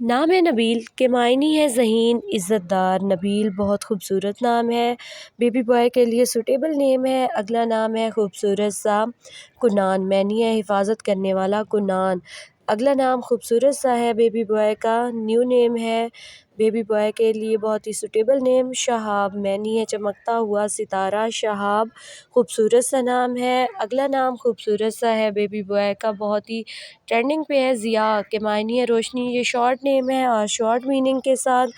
नाम है नबील के मायने है ज़हीन इज़्ज़तदार। नबील बहुत खूबसूरत नाम है। बेबी बॉय के लिए सूटेबल नेम है। अगला नाम है खूबसूरत सा कुनान, मैनी है हिफाजत करने वाला कुनान। अगला नाम खूबसूरत सा है बेबी बॉय का, न्यू नेम है बेबी बॉय के लिए बहुत ही सूटेबल नेम शहाब, मैनी है चमकता हुआ सितारा शहाब, खूबसूरत सा नाम है। अगला नाम खूबसूरत सा है बेबी बॉय का, बहुत ही ट्रेंडिंग पे है, ज़िया के मायने है रोशनी, ये शॉर्ट नेम है और शॉर्ट मीनिंग के साथ।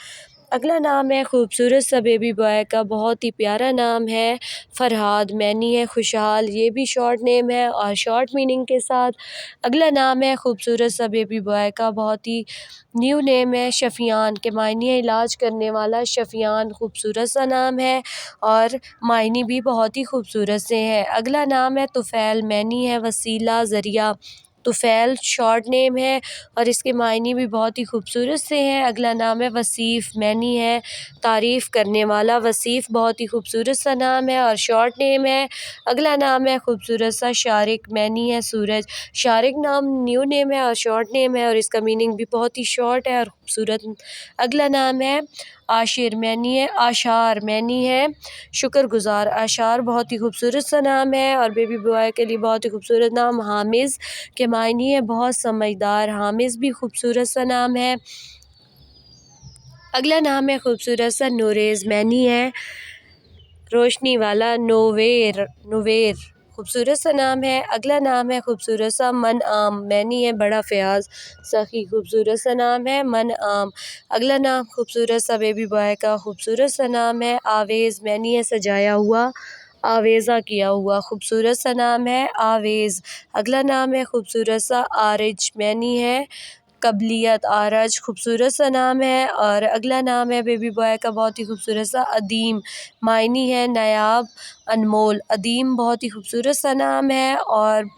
अगला नाम है खूबसूरत सा बेबी बॉय का, बहुत ही प्यारा नाम है फरहाद, मैनी है खुशहाल, ये भी शॉर्ट नेम है और शॉर्ट मीनिंग के साथ। अगला नाम है खूबसूरत सा बेबी बॉय का, बहुत ही न्यू नेम है शफ़ियान के मायने है इलाज करने वाला शफ़ियान, खूबसूरत सा नाम है और मायने भी बहुत ही खूबसूरत से हैं। अगला नाम है तुफ़ैल, मैनी है वसीला ज़रिया, तुफ़ैल शॉर्ट नेम है और इसके मायने भी बहुत ही खूबसूरत से हैं। अगला नाम है वसीफ़, मैनी है तारीफ़ करने वाला, वसीफ़ बहुत ही खूबसूरत सा नाम है और शॉर्ट नेम है। अगला नाम है खूबसूरत सा शारिक, मैनी है सूरज, शारिक नाम न्यू नेम है और शॉर्ट नेम है और इसका मीनिंग भी बहुत ही शॉर्ट है और खूबसूरत। अगला नाम है आशिर, मैनी है आशार, मैनी है शुक्रगुज़ार, आशार बहुत ही खूबसूरत सा नाम है और बेबी बॉय के लिए बहुत ही खूबसूरत नाम हामिज़ के मायने है बहुत समझदार, हामिज़ भी खूबसूरत सा नाम है। अगला नाम है खूबसूरत सा नूरेज़, मैनी है रोशनी वाला, नोवेर, नुवेर खूबसूरत सा नाम है। अगला नाम है खूबसूरत सा मनआम, मैनी है बड़ा फ़याज़, सखी खूबसूरत सा नाम है मनआम। अगला नाम खूबसूरत सा बेबी बॉय का खूबसूरत सा नाम है आवेज़, मैनी है सजाया हुआ, आवेज़ा किया हुआ, खूबसूरत सा नाम है आवेज़। अगला नाम है खूबसूरत सा आरिज, मैनी है कबलियत, आरज खूबसूरत सा नाम है और अगला नाम है बेबी बॉय का बहुत ही खूबसूरत सा अदीम, मायनी है नायाब अनमोल, अदीम बहुत ही खूबसूरत सा नाम है और